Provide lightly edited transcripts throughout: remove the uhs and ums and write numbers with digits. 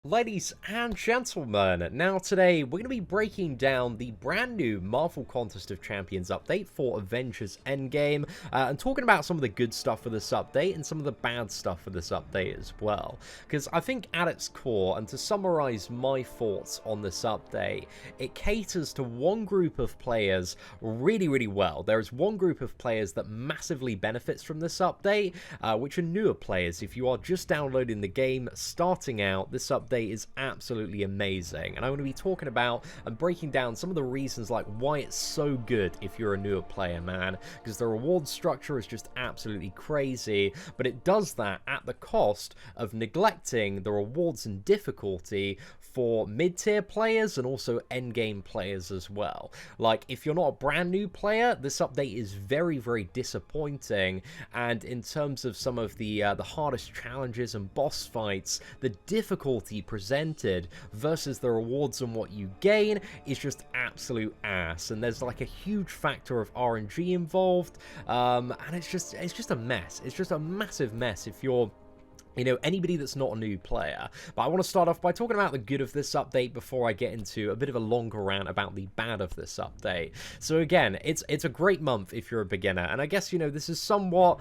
Ladies and gentlemen, now today we're going to be breaking down the brand new Marvel Contest of Champions update for Avengers Endgame, and talking about some of the good stuff for this update and some of the bad stuff for this update as well. Because I think at its core, and to summarize my thoughts on this update, it caters to one group of players really well. There is one group of players that massively benefits from this update, which are newer players. If you are just downloading the game, starting out, this update is absolutely amazing, and I'm going to be talking about and breaking down some of the reasons like why it's so good if you're a newer player, man, because the reward structure is just absolutely crazy, but it does that at the cost of neglecting the rewards and difficulty for mid-tier players and also endgame players as well. Like, if you're not a brand new player, this update is very disappointing, and in terms of some of the hardest challenges and boss fights, the difficulty presented versus the rewards and what you gain is just absolute ass, and there's like a huge factor of RNG involved, and it's just a mess. It's just a massive mess if you're anybody that's not a new player. But I want to start off by talking about the good of this update before I get into a bit of a longer rant about the bad of this update. So again, it's a great month if you're a beginner, and I guess, this is somewhat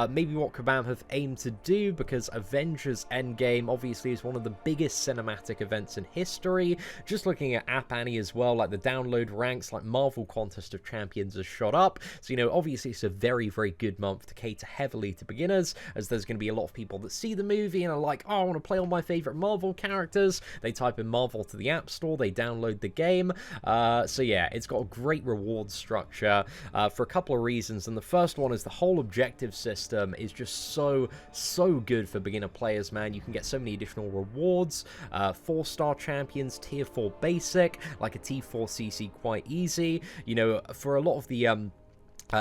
maybe what Kabam have aimed to do, because Avengers Endgame obviously is one of the biggest cinematic events in history. Just looking at App Annie as well, like the download ranks, like Marvel Contest of Champions has shot up. So, obviously it's a very good month to cater heavily to beginners, as there's going to be a lot of people that see the movie and are like, oh, I want to play all my favorite Marvel characters. They type in Marvel to the App Store, they download the game. So yeah, it's got a great reward structure for a couple of reasons, and the first one is the whole objective system is just so good for beginner players, man. You can get so many additional rewards, 4-star champions, tier 4 basic, like a T4 CC quite easy. For a lot of the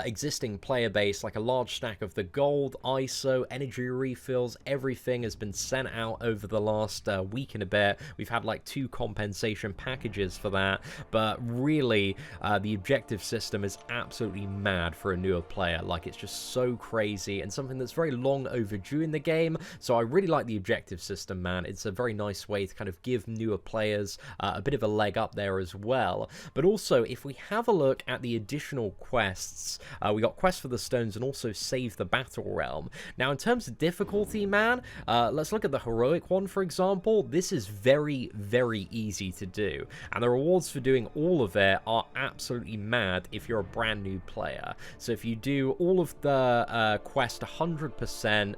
existing player base, like a large stack of the gold, ISO, energy refills, everything has been sent out over the last week and a bit. We've had like 2 compensation packages for that, but really the objective system is absolutely mad for a newer player. Like, it's just so crazy and something that's very long overdue in the game. So I really like the objective system, man. It's a very nice way to kind of give newer players a bit of a leg up there as well. But also, if we have a look at the additional quests, we got Quest for the Stones and also Save the Battle Realm. Now, in terms of difficulty, man, let's look at the Heroic one, for example. This is very easy to do, and the rewards for doing all of it are absolutely mad if you're a brand new player. So if you do all of the quest 100%,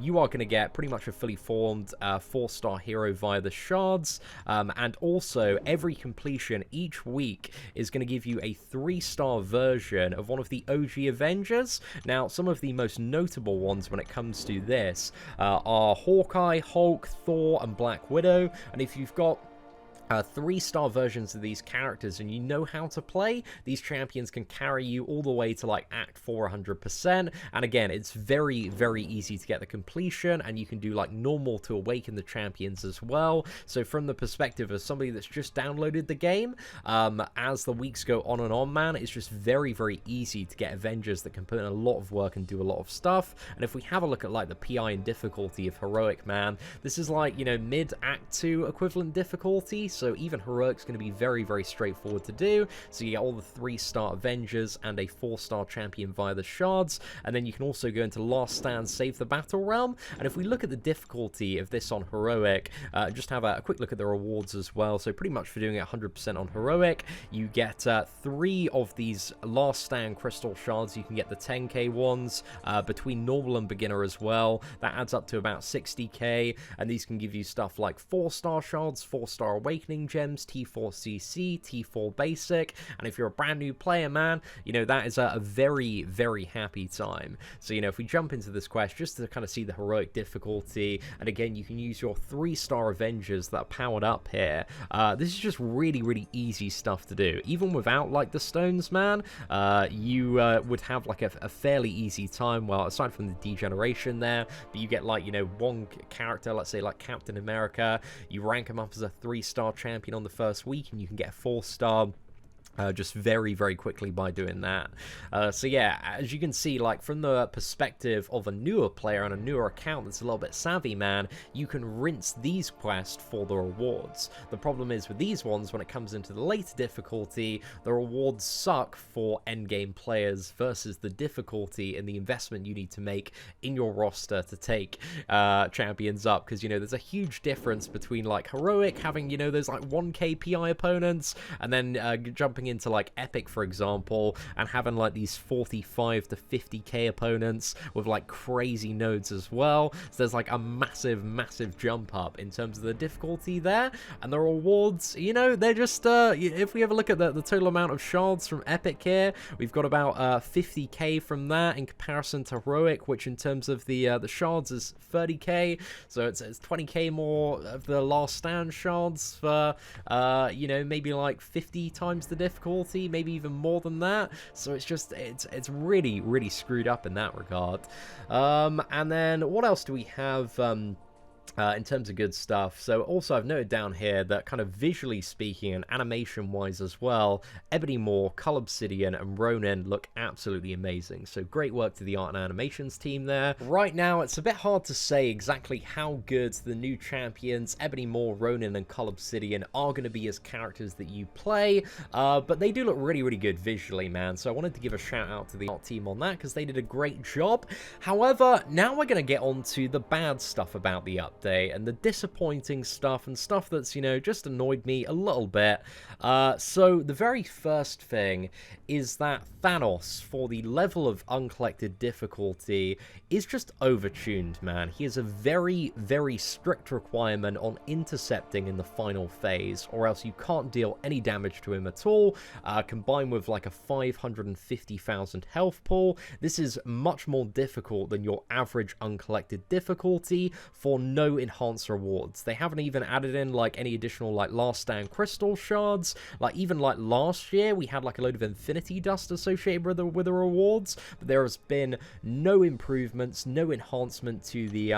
you are going to get pretty much a fully formed 4-star hero via the shards, and also every completion each week is going to give you a 3-star version of one of the OG Avengers. Now, some of the most notable ones when it comes to this are Hawkeye, Hulk, Thor, and Black Widow. And if you've got 3-star versions of these characters and you know how to play, these champions can carry you all the way to like Act 4 100%. And again, it's very easy to get the completion, and you can do like normal to awaken the champions as well. So from the perspective of somebody that's just downloaded the game, as the weeks go on and on, man, it's just very easy to get Avengers that can put in a lot of work and do a lot of stuff. And if we have a look at like the PI and difficulty of Heroic, man, this is like, mid Act 2 equivalent difficulty. So even Heroic's going to be very straightforward to do. So you get all the 3-star Avengers and a 4-star champion via the shards, and then you can also go into Last Stand, Save the Battle Realm. And if we look at the difficulty of this on Heroic, just have a quick look at the rewards as well. So pretty much for doing it 100% on Heroic, you get 3 of these Last Stand crystal shards. You can get the 10k ones between normal and beginner as well. That adds up to about 60k, and these can give you stuff like 4-star shards, 4-star awakening gems, T4CC, T4 basic, and if you're a brand new player, man, that is a very happy time. So, if we jump into this quest just to kind of see the Heroic difficulty, and again, you can use your 3-star Avengers that are powered up here. This is just really easy stuff to do. Even without like the stones, man, you would have like a fairly easy time, well, aside from the degeneration there, but you get like, one character, let's say like Captain America, you rank him up as a 3-star champion on the first week, and you can get a 4-star just very, very quickly by doing that. So yeah, as you can see, like from the perspective of a newer player on a newer account that's a little bit savvy, man, you can rinse these quests for the rewards. The problem is with these ones, when it comes into the later difficulty, the rewards suck for endgame players versus the difficulty and the investment you need to make in your roster to take champions up, because, you know, there's a huge difference between like heroic having, you know, those like 1k PI opponents, and then jumping into like epic, for example, and having like these 45 to 50k opponents with like crazy nodes as well. So there's like a massive jump up in terms of the difficulty there, and the rewards, you know, they're just if we ever look at the total amount of shards from epic here, we've got about 50k from that in comparison to heroic, which in terms of the shards is 30k, so it's 20k more of the last stand shards for you know, maybe like 50 times the difficulty, maybe even more than that. So it's just, it's really screwed up in that regard. And then what else do we have in terms of good stuff? So also I've noted down here that kind of visually speaking and animation wise as well, Ebony Maw, Cull Obsidian and Ronin look absolutely amazing. So great work to the art and animations team there. Right now it's a bit hard to say exactly how good the new champions Ebony Maw, Ronin and Cull Obsidian are going to be as characters that you play, but they do look really good visually, man. So I wanted to give a shout out to the art team on that because they did a great job. However, now we're going to get on to the bad stuff about the update and the disappointing stuff and stuff that's, you know, just annoyed me a little bit. So the very first thing is that Thanos, for the level of uncollected difficulty, is just overtuned, man. He has a very strict requirement on intercepting in the final phase, or else you can't deal any damage to him at all, combined with like a 550,000 health pool. This is much more difficult than your average uncollected difficulty for no enhanced rewards. They haven't even added in like any additional like last stand crystal shards. Like even like last year we had like a load of infinity dust associated with the rewards, but there has been no improvements, no enhancement to the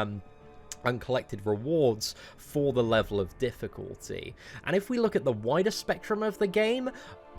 uncollected rewards for the level of difficulty. And if we look at the wider spectrum of the game,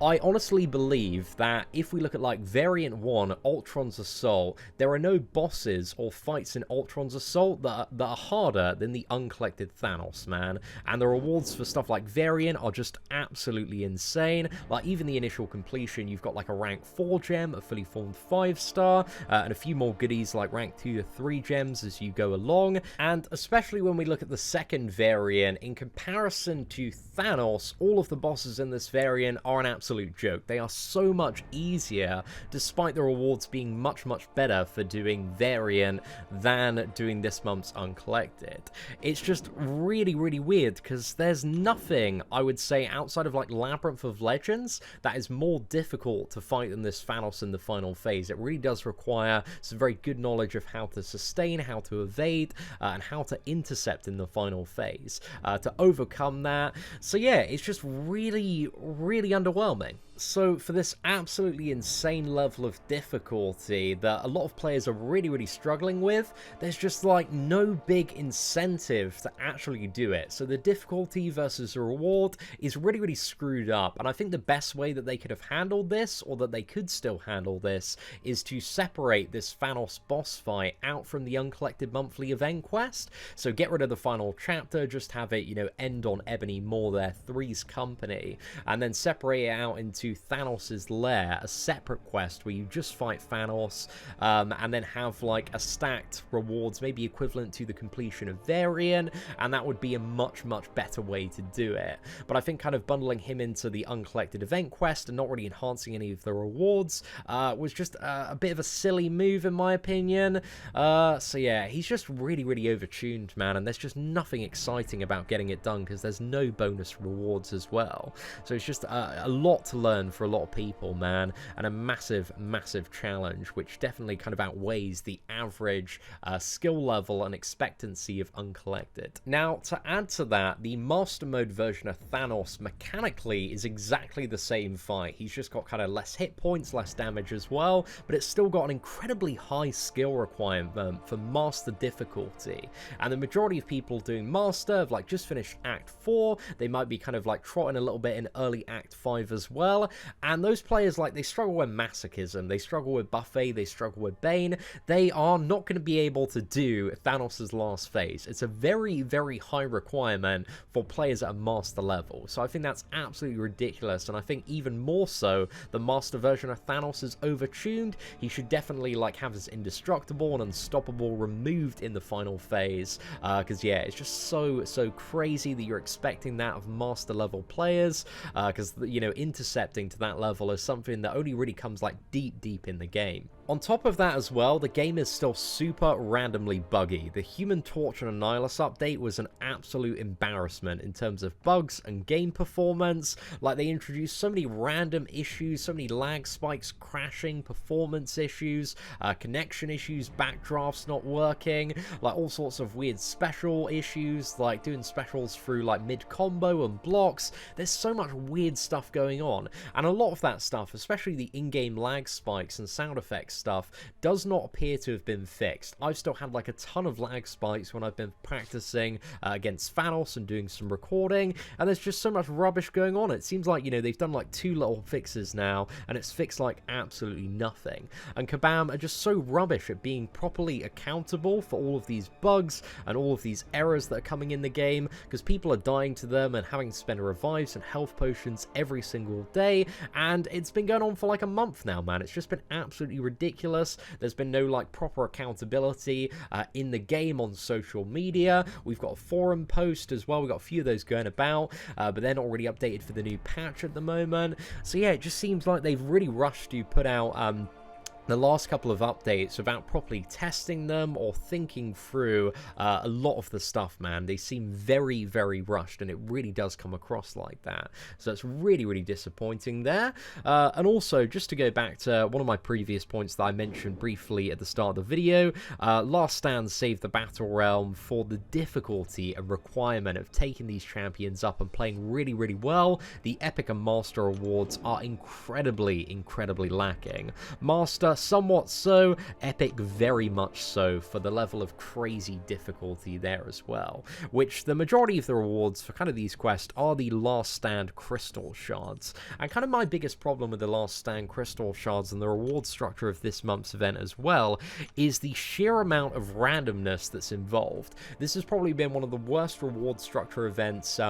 I honestly believe that if we look at like Variant 1, Ultron's Assault, there are no bosses or fights in Ultron's Assault that are harder than the uncollected Thanos, man. And the rewards for stuff like Variant are just absolutely insane. Like even the initial completion, you've got like a rank 4 gem, a fully formed 5-star, and a few more goodies like rank 2 to 3 gems as you go along. And especially when we look at the second variant, in comparison to Thanos, all of the bosses in this variant are an absolute joke. They are so much easier, despite the rewards being much better for doing variant than doing this month's uncollected. It's just really weird, because there's nothing, I would say, outside of like Labyrinth of Legends that is more difficult to fight than this Thanos in the final phase. It really does require some very good knowledge of how to sustain, how to evade, and how to intercept in the final phase to overcome that. So yeah, it's just really underwhelming. So for this absolutely insane level of difficulty that a lot of players are really struggling with, there's just like no big incentive to actually do it. So the difficulty versus the reward is really screwed up, and I think the best way that they could have handled this, or that they could still handle this, is to separate this Thanos boss fight out from the uncollected monthly event quest. So get rid of the final chapter, just have it, you know, end on Ebony Maw, their Three's company, and then separate it out into Thanos' lair, a separate quest where you just fight Thanos, and then have like a stacked rewards, maybe equivalent to the completion of Variant, and that would be a much better way to do it. But I think kind of bundling him into the uncollected event quest and not really enhancing any of the rewards was just a bit of a silly move in my opinion. So yeah, he's just really overtuned, man, and there's just nothing exciting about getting it done because there's no bonus rewards as well. So it's just a lot to learn for a lot of people, man, and a massive challenge, which definitely kind of outweighs the average skill level and expectancy of uncollected. Now, to add to that, the Master Mode version of Thanos mechanically is exactly the same fight. He's just got kind of less hit points, less damage as well, but it's still got an incredibly high skill requirement for Master difficulty. And the majority of people doing Master have like just finished Act 4, they might be kind of like trotting a little bit in early Act 5 as well, well, and those players, like, they struggle with Masochism, they struggle with Buffet, they struggle with Bane. They are not going to be able to do Thanos' last phase. It's a very, very high requirement for players at a master level, so I think that's absolutely ridiculous, and I think even more so, the master version of Thanos is overtuned. He should definitely, like, have his indestructible and unstoppable removed in the final phase, because, yeah, it's just so crazy that you're expecting that of master level players, because, you know, intercepting to that level is something that only really comes, like, deep in the game. On top of that as well, the game is still super randomly buggy. The Human Torch and Annihilus update was an absolute embarrassment in terms of bugs and game performance. Like, they introduced so many random issues, so many lag spikes, crashing, performance issues, connection issues, backdrafts not working, like all sorts of weird special issues, like doing specials through like mid-combo and blocks. There's so much weird stuff going on, and a lot of that stuff, especially the in-game lag spikes and sound effects stuff, does not appear to have been fixed. I've still had like a ton of lag spikes when I've been practicing against Thanos and doing some recording, and there's just so much rubbish going on. It seems like, you know, they've done like 2 little fixes now, and it's fixed like absolutely nothing. And Kabam are just so rubbish at being properly accountable for all of these bugs and all of these errors that are coming in the game, because people are dying to them and having to spend revives and health potions every single day, and it's been going on for like a month now, man. It's just been absolutely ridiculous. There's been no like proper accountability in the game on social media. We've got a forum post as well. We've got a few of those going about, but they're not really updated for the new patch at the moment. So yeah, it just seems like they've really rushed to put out the last couple of updates without properly testing them or thinking through a lot of the stuff, man. They seem very, very rushed, and it really does come across like that. So it's really disappointing there. And also, just to go back to one of my previous points that I mentioned briefly at the start of the video, Last Stand saved the Battle Realm for the difficulty and requirement of taking these champions up and playing really well. The Epic and Master awards are incredibly lacking. Master, somewhat so, Epic very much so, for the level of crazy difficulty there as well, which the majority of the rewards for kind of these quests are the Last Stand Crystal Shards. And kind of my biggest problem with the Last Stand Crystal Shards and the reward structure of this month's event as well is the sheer amount of randomness that's involved. This has probably been one of the worst reward structure events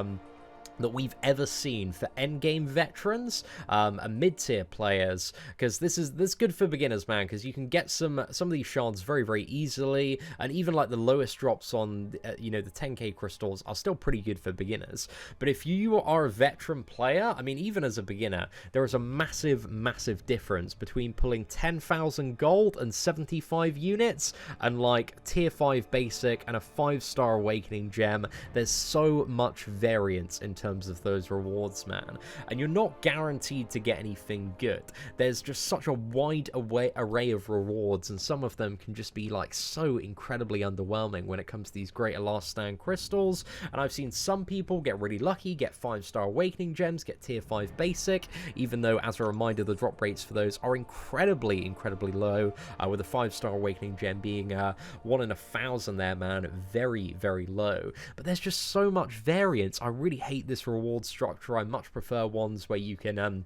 that we've ever seen for endgame veterans and mid-tier players, because this is good for beginners, man, because you can get some of these shards very easily, and even like the lowest drops on you know, the 10k crystals are still pretty good for beginners. But if you are a veteran player, I mean, even as a beginner, there is a massive difference between pulling 10,000 gold and 75 units and like tier 5 basic and a 5-star awakening gem. There's so much variance in terms of those rewards, man, and you're not guaranteed to get anything good. There's just such a wide array of rewards, and some of them can just be like so incredibly underwhelming when it comes to these greater Last Stand crystals. And I've seen some people get really lucky, get 5-star awakening gems, get tier 5 basic, even though, as a reminder, the drop rates for those are incredibly low, with a 5-star awakening gem being 1 in 1,000 there, man. Very low. But there's just so much variance. I really hate this reward structure. I much prefer ones where you can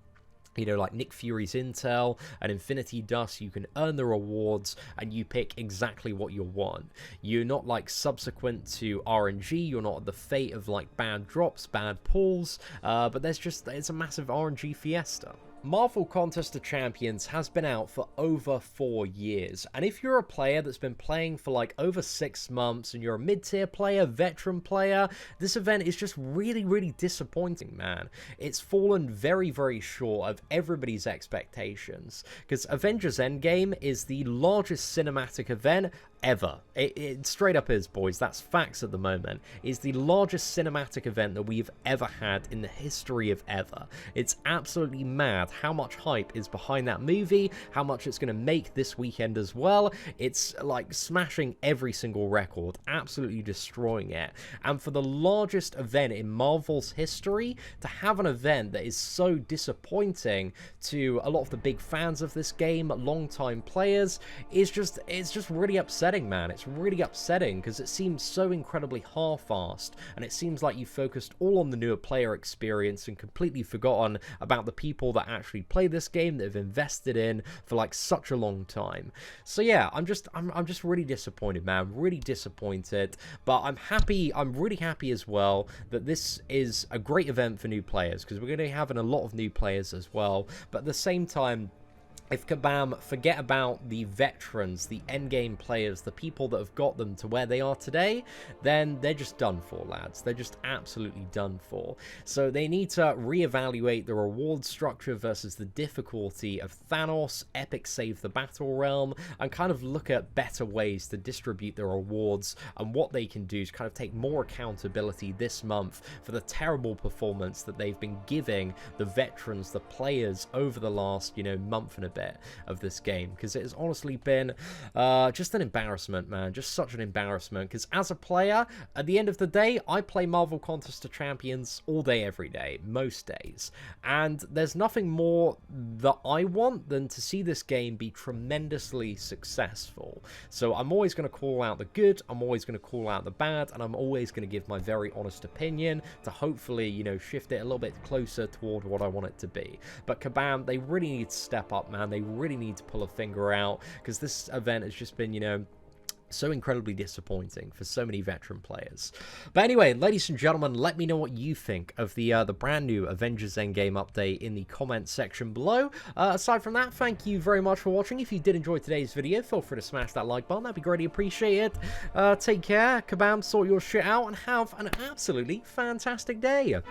you know, like Nick Fury's Intel and Infinity Dust, you can earn the rewards and you pick exactly what you want. You're not like subsequent to RNG, you're not the fate of like bad drops, bad pulls, but it's a massive RNG fiesta. Marvel Contest of Champions has been out for over 4 years, and if you're a player that's been playing for like over 6 months and you're a mid-tier player, veteran player, this event is just really disappointing, man. It's fallen very short of everybody's expectations, because Avengers Endgame is the largest cinematic event ever. It straight up is, boys. That's facts at the moment. It's the largest cinematic event that we've ever had in the history of ever. It's absolutely mad how much hype is behind that movie, how much it's going to make this weekend as well. It's like smashing every single record, absolutely destroying it. And for the largest event in Marvel's history, to have an event that is so disappointing to a lot of the big fans of this game, long-time players, it's just really upsetting. upsetting, man. It's really upsetting because it seems so incredibly half-assed, and it seems like you focused all on the newer player experience and completely forgotten about the people that actually play this game, that have invested in for like such a long time. So yeah, I'm just really disappointed, man. Really disappointed, but I'm happy. I'm really happy as well that this is a great event for new players, because we're going to be having a lot of new players as well. But at the same time, if Kabam forget about the veterans, the endgame players, the people that have got them to where they are today, then they're just done for, lads. They're just absolutely done for. So they need to reevaluate the reward structure versus the difficulty of Thanos, Epic Save the Battle Realm, and kind of look at better ways to distribute the rewards and what they can do to kind of take more accountability this month for the terrible performance that they've been giving the veterans, the players, over the last, month and a bit of this game, because it has honestly been just an embarrassment, man. Just such an embarrassment, because as a player, at the end of the day, I play Marvel Contest of Champions all day, every day, most days, and there's nothing more that I want than to see this game be tremendously successful. So I'm always going to call out the good, I'm always going to call out the bad, and I'm always going to give my very honest opinion to hopefully, shift it a little bit closer toward what I want it to be. But Kabam, they really need to step up, man. They really need to pull a finger out, because this event has just been, so incredibly disappointing for so many veteran players. But anyway, ladies and gentlemen, let me know what you think of the brand new Avengers Endgame update in the comments section below. Aside from that, thank you very much for watching. If you did enjoy today's video, feel free to smash that like button. That'd be greatly appreciated. Take care, Kabam, sort your shit out, and have an absolutely fantastic day.